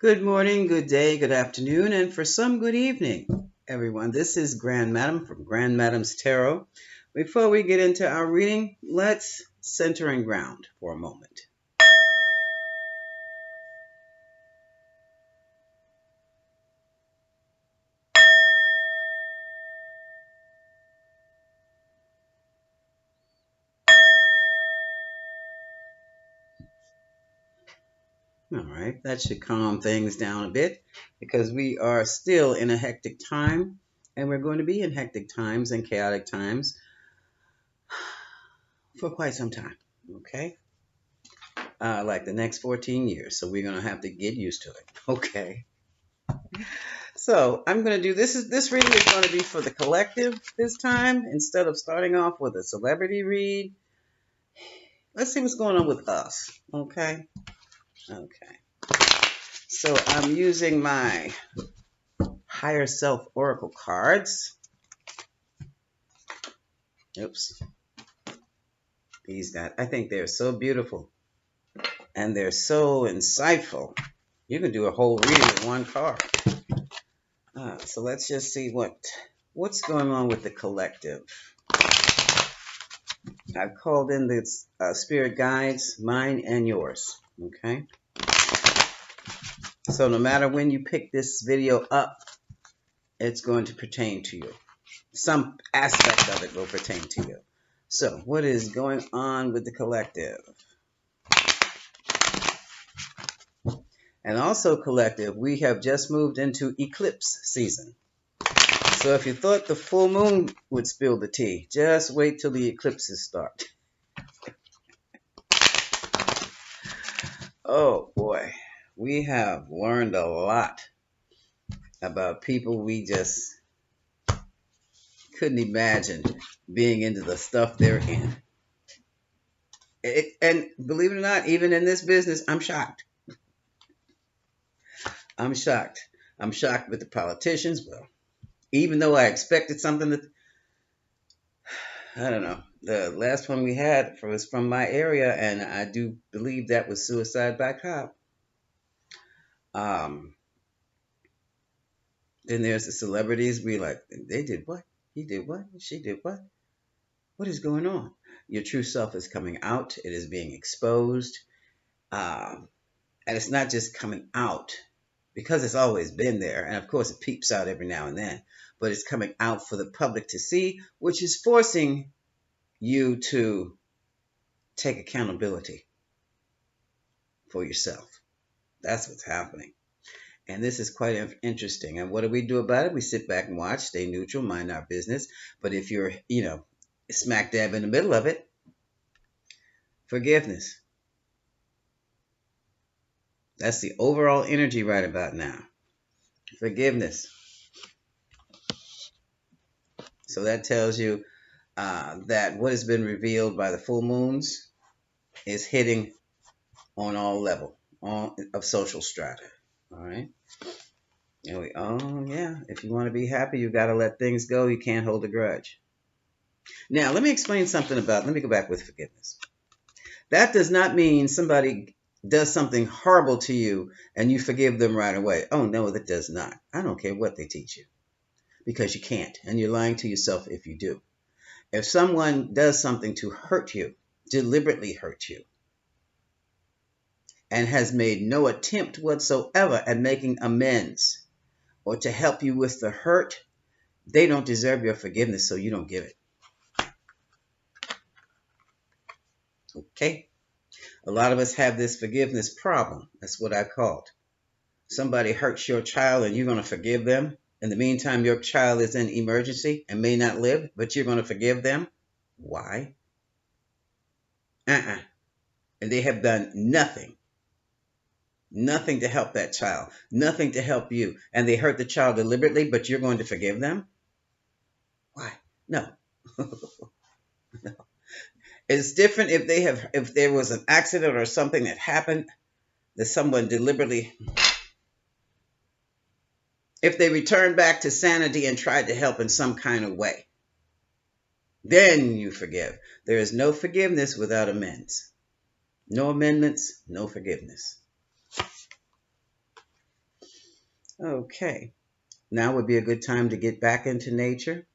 Good morning, good day, good afternoon, and for some, good evening, everyone. This is Grand Madam from Grand Madam's Tarot. Before we get into our reading, let's center and ground for a moment. All right, that should calm things down a bit because we are still in a hectic time, and we're going to be in hectic times and chaotic times for quite some time. Okay, like the next 14 years. So we're going to have to get used to it. Okay. So I'm going to do this reading is going to be for the collective this time. Instead of starting off with a celebrity read, let's see what's going on with us. Okay. Okay. So I'm using my higher self oracle cards. Oops. These guys, I think they're so beautiful and they're so insightful. You can do a whole reading with one card. So let's just see what's going on with the collective. I've called in the spirit guides, mine and yours. Okay. So no matter when you pick this video up, it's going to pertain to you. Some aspect of it will pertain to you. So what is going on with the collective? And also collective, we have just moved into eclipse season. So if you thought the full moon would spill the tea, just wait till the eclipses start. Oh boy, we have learned a lot about people we just couldn't imagine being into the stuff they're in. And believe it or not, even in this business, I'm shocked. I'm shocked. I'm shocked with the politicians. Well, even though I expected something that, I don't know, the last one we had was from my area, and I do believe that was suicide by cop. Um, then there's the celebrities. We like, they did what? He did what? She did what? What is going on? Your true self is coming out. It is being exposed. Um, and it's not just coming out because it's always been there. And of course, it peeps out every now and then. But it's coming out for the public to see, which is forcing you to take accountability for yourself. That's what's happening. And this is quite interesting. And what do we do about it? We sit back and watch, stay neutral, mind our business. But if you're, smack dab in the middle of it, forgiveness. That's the overall energy right about now. Forgiveness. So that tells you that what has been revealed by the full moons is hitting on all level of social strata. All right. Oh yeah. If you want to be happy, you got to let things go. You can't hold a grudge. Now, let me explain something about. Let me go back with forgiveness. That does not mean somebody does something horrible to you and you forgive them right away. Oh no, that does not. I don't care what they teach you because you can't, and you're lying to yourself if you do. If someone does something to hurt you, deliberately hurt you, and has made no attempt whatsoever at making amends or to help you with the hurt, they don't deserve your forgiveness, so you don't give it. Okay? A lot of us have this forgiveness problem. That's what I call it. Somebody hurts your child and you're going to forgive them. In the meantime, your child is in emergency and may not live, but you're going to forgive them. Why? Uh-uh. And they have done nothing. Nothing to help that child. Nothing to help you. And they hurt the child deliberately, but you're going to forgive them? Why? No. No. It's different if there was an accident or something that happened that someone deliberately, if they returned back to sanity and tried to help in some kind of way, then you forgive. There is no forgiveness without amends. No amendments, no forgiveness. Okay, now would be a good time to get back into nature.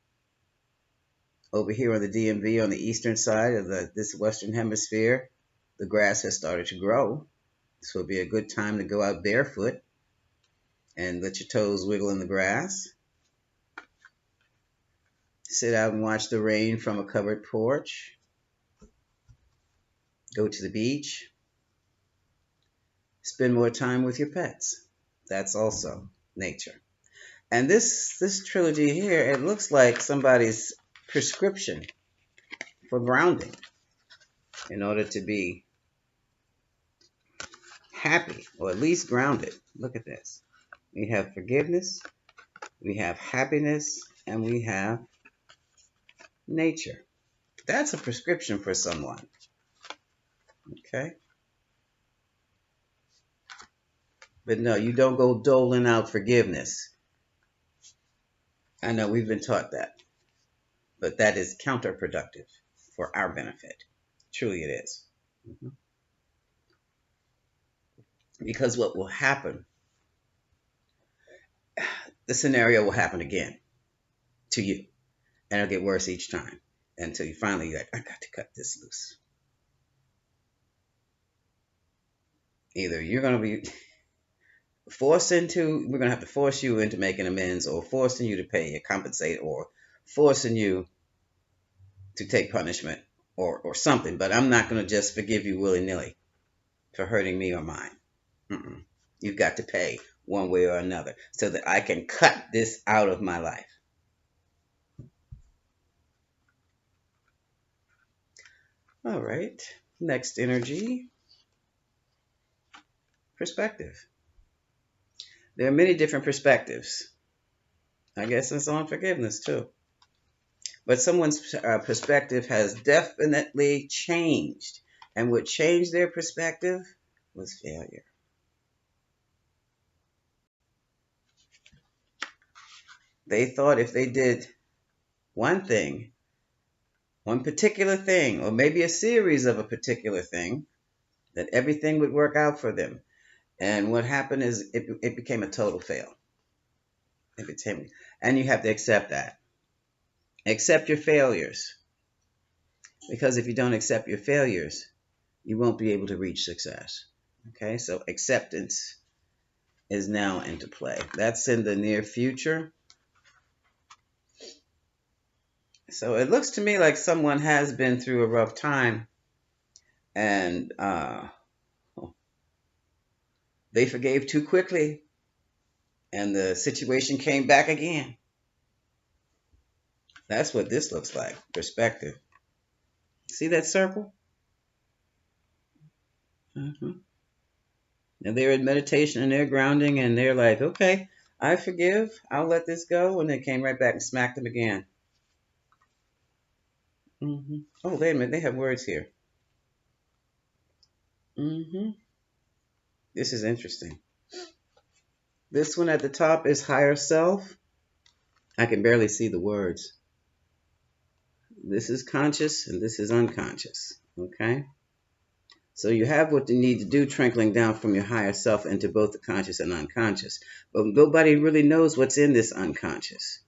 Over here on the DMV on the eastern side of this western hemisphere, the grass has started to grow. So it'd be a good time to go out barefoot and let your toes wiggle in the grass. Sit out and watch the rain from a covered porch. Go to the beach. Spend more time with your pets. That's also nature. And this trilogy here, it looks like somebody's prescription for grounding in order to be happy or at least grounded. Look at this. We have forgiveness, we have happiness, and we have nature. That's a prescription for someone. Okay? But no, you don't go doling out forgiveness. I know we've been taught that, but that is counterproductive for our benefit. Truly, it is. Mhm. Because what will happen, the scenario will happen again to you, and it'll get worse each time until you finally like, I got to cut this loose. Either you're going to be we're going to have to force you into making amends, or forcing you to pay or compensate, or forcing you to take punishment, or something. But I'm not going to just forgive you willy nilly for hurting me or mine. Mm-mm. You've got to pay one way or another so that I can cut this out of my life. All right. Next energy, perspective. There are many different perspectives. I guess it's on forgiveness too. But someone's perspective has definitely changed. And what changed their perspective was failure. They thought if they did one thing, one particular thing, or maybe a series of a particular thing, that everything would work out for them. And what happened is it became a total fail. It became, and you have to accept that. Accept your failures. Because if you don't accept your failures, you won't be able to reach success. Okay, so acceptance is now into play. That's in the near future. So it looks to me like someone has been through a rough time, and they forgave too quickly, and the situation came back again. That's what this looks like. Perspective. See that circle? Mm-hmm. And they're in meditation and they're grounding and they're like, okay, I forgive. I'll let this go. And they came right back and smacked them again. Mm-hmm. Oh, wait a minute. They have words here. Mm-hmm. This is interesting. This one at the top is higher self. I can barely see the words. This is conscious and this is unconscious. Okay? So you have what you need to do trickling down from your higher self into both the conscious and unconscious. But nobody really knows what's in this unconscious.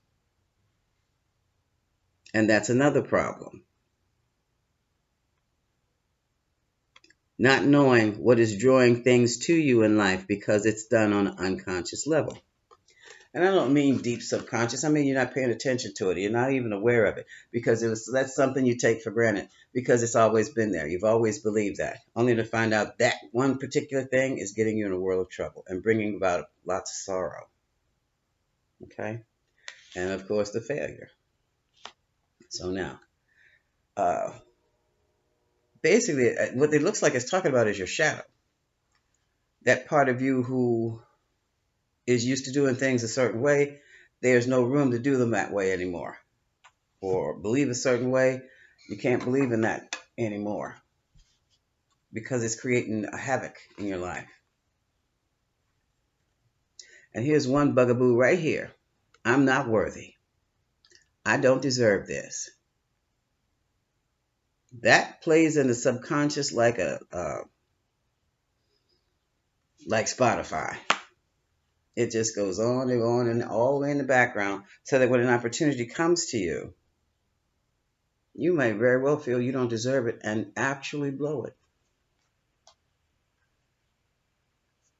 And that's another problem. Not knowing what is drawing things to you in life because it's done on an unconscious level. And I don't mean deep subconscious. I mean you're not paying attention to it. You're not even aware of it because that's something you take for granted because it's always been there. You've always believed that, only to find out that one particular thing is getting you in a world of trouble and bringing about lots of sorrow. Okay? And of course, the failure. So now, uh, basically, what it looks like it's talking about is your shadow. That part of you who is used to doing things a certain way, there's no room to do them that way anymore. Or believe a certain way, you can't believe in that anymore because it's creating a havoc in your life. And here's one bugaboo right here. I'm not worthy. I don't deserve this. That plays in the subconscious like Spotify. It just goes on and all the way in the background so that when an opportunity comes to you, you may very well feel you don't deserve it and actually blow it.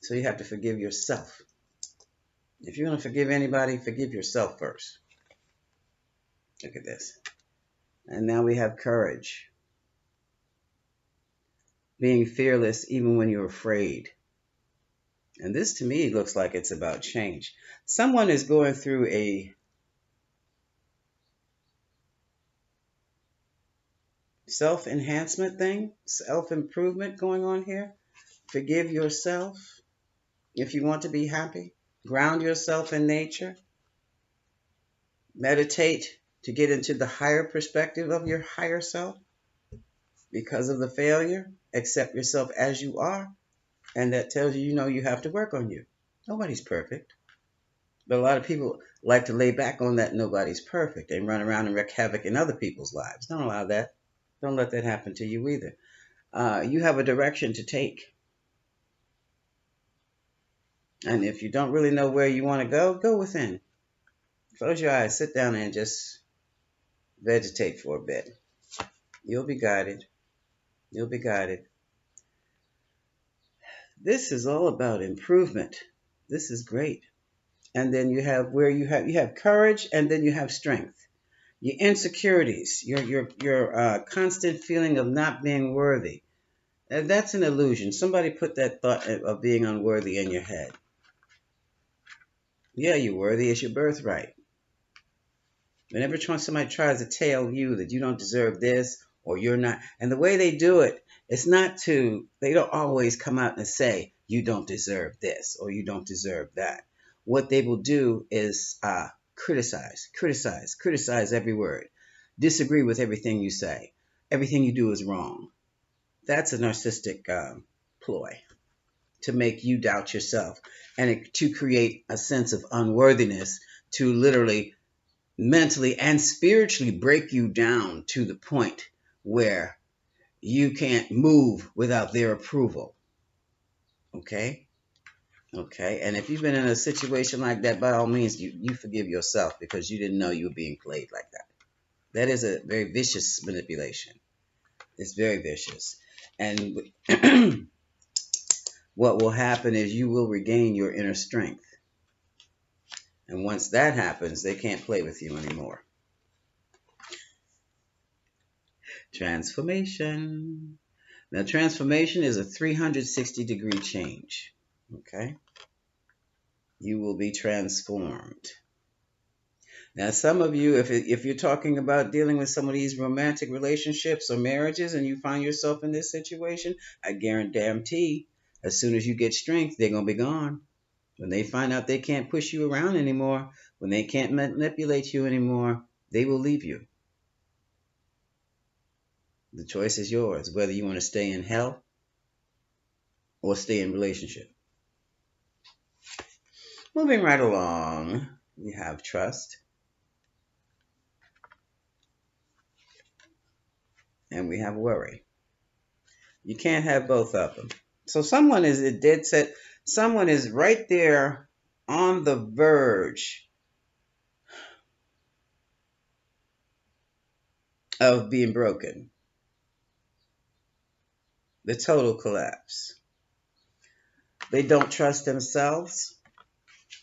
So you have to forgive yourself. If you're going to forgive anybody, forgive yourself first. Look at this. And now we have courage. Being fearless even when you're afraid. And this to me looks like it's about change. Someone is going through a self-enhancement thing, self-improvement going on here. Forgive yourself if you want to be happy. Ground yourself in nature. Meditate to get into the higher perspective of your higher self because of the failure. Accept yourself as you are. And that tells you, you know, you have to work on you. Nobody's perfect. But a lot of people like to lay back on that nobody's perfect and run around and wreak havoc in other people's lives. Don't allow that. Don't let that happen to you either. You have a direction to take. And if you don't really know where you want to go, go within. Close your eyes, sit down and just vegetate for a bit. You'll be guided. You'll be guided. This is all about improvement. This is great. And then you have where you have courage, and then you have strength. Your insecurities, your constant feeling of not being worthy. That's an illusion. Somebody put that thought of being unworthy in your head. Yeah, you're worthy. It's your birthright. Whenever somebody tries to tell you that you don't deserve this or you're not, and the way they do it, it's not to, they don't always come out and say, you don't deserve this or you don't deserve that. What they will do is criticize every word, disagree with everything you say. Everything you do is wrong. That's a narcissistic ploy to make you doubt yourself and to create a sense of unworthiness to literally mentally and spiritually break you down to the point where you can't move without their approval. Okay? Okay. And if you've been in a situation like that, by all means, you forgive yourself because you didn't know you were being played like that. That is a very vicious manipulation. It's very vicious. And what will happen is you will regain your inner strength. And once that happens, they can't play with you anymore. Transformation. Now, transformation is a 360-degree change. Okay? You will be transformed. Now, some of you, if you're talking about dealing with some of these romantic relationships or marriages and you find yourself in this situation, I guarantee as soon as you get strength, they're going to be gone. When they find out they can't push you around anymore, when they can't manipulate you anymore, they will leave you. The choice is yours, whether you want to stay in hell or stay in relationship. Moving right along, we have trust. And we have worry. You can't have both of them. So someone is a dead set. Someone is right there on the verge of being broken. The total collapse. They don't trust themselves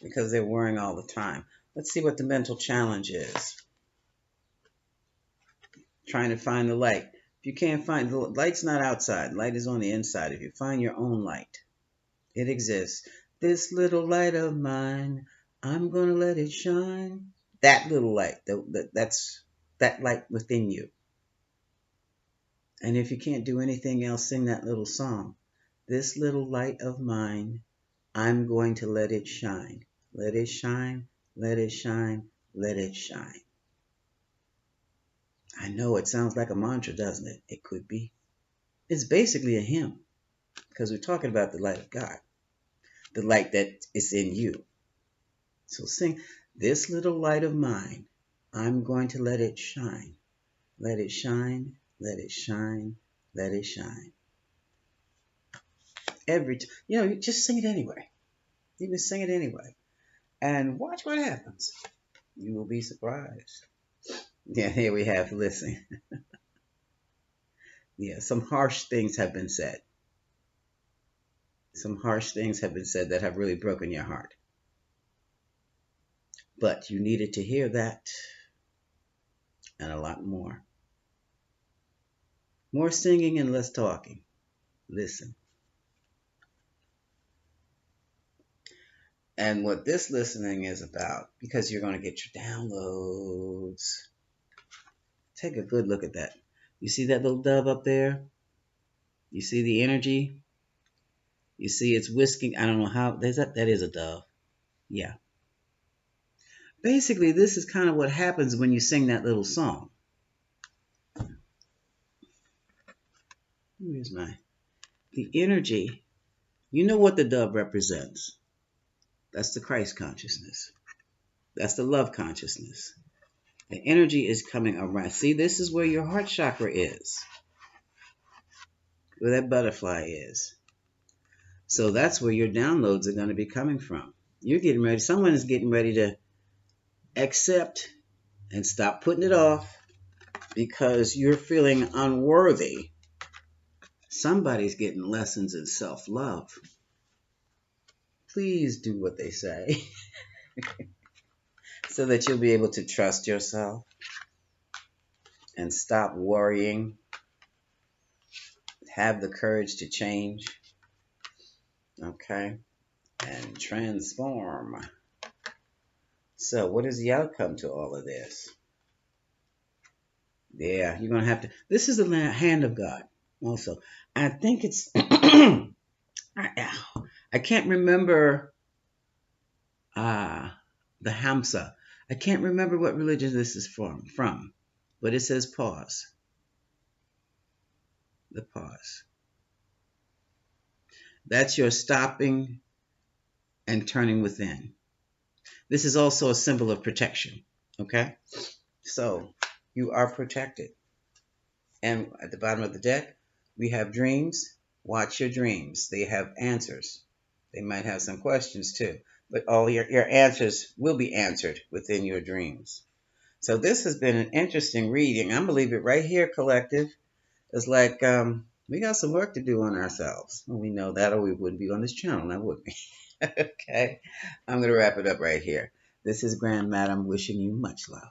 because they're worrying all the time. Let's see what the mental challenge is. Trying to find the light. If you can't find the light's not outside, light is on the inside. If you find your own light, it exists. This little light of mine, I'm gonna let it shine. That little light, that's that light within you. And if you can't do anything else, sing that little song. This little light of mine, I'm going to let it shine. Let it shine, let it shine, let it shine. I know it sounds like a mantra, doesn't it? It could be. It's basically a hymn because we're talking about the light of God, the light that is in you. So sing, this little light of mine, I'm going to let it shine. Let it shine, let it shine, let it shine. Every time, you just sing it anyway. You can sing it anyway. and watch what happens. You will be surprised. Yeah, here we have, listen. Yeah, some harsh things have been said. Some harsh things have been said that have really broken your heart. But you needed to hear that and a lot more. More singing and less talking. Listen. And what this listening is about, because you're going to get your downloads. Take a good look at that. You see that little dove up there? You see the energy? You see it's whisking. I don't know how. That is a dove. Yeah. Basically, this is kind of what happens when you sing that little song. Where's my. The energy. You know what the dove represents. That's the Christ consciousness. That's the love consciousness. The energy is coming around. See, this is where your heart chakra is. Where that butterfly is. So that's where your downloads are going to be coming from. You're getting ready. Someone is getting ready to accept and stop putting it off because you're feeling unworthy. Somebody's getting lessons in self-love. Please do what they say so that you'll be able to trust yourself and stop worrying. Have the courage to change. Okay? And transform. So, what is the outcome to all of this? Yeah, you're going to have to. This is the hand of God also. I think it's. I can't remember the Hamsa. I can't remember what religion this is from, but it says pause. The pause. That's your stopping and turning within. This is also a symbol of protection. Okay? So, you are protected. And at the bottom of the deck, we have dreams. Watch your dreams. They have answers. They might have some questions too, but all your answers will be answered within your dreams. So this has been an interesting reading. I'm going to leave it right here, collective. It's like we got some work to do on ourselves. We know that or we wouldn't be on this channel, now would we? Okay, I'm going to wrap it up right here. This is Grand Madam wishing you much love.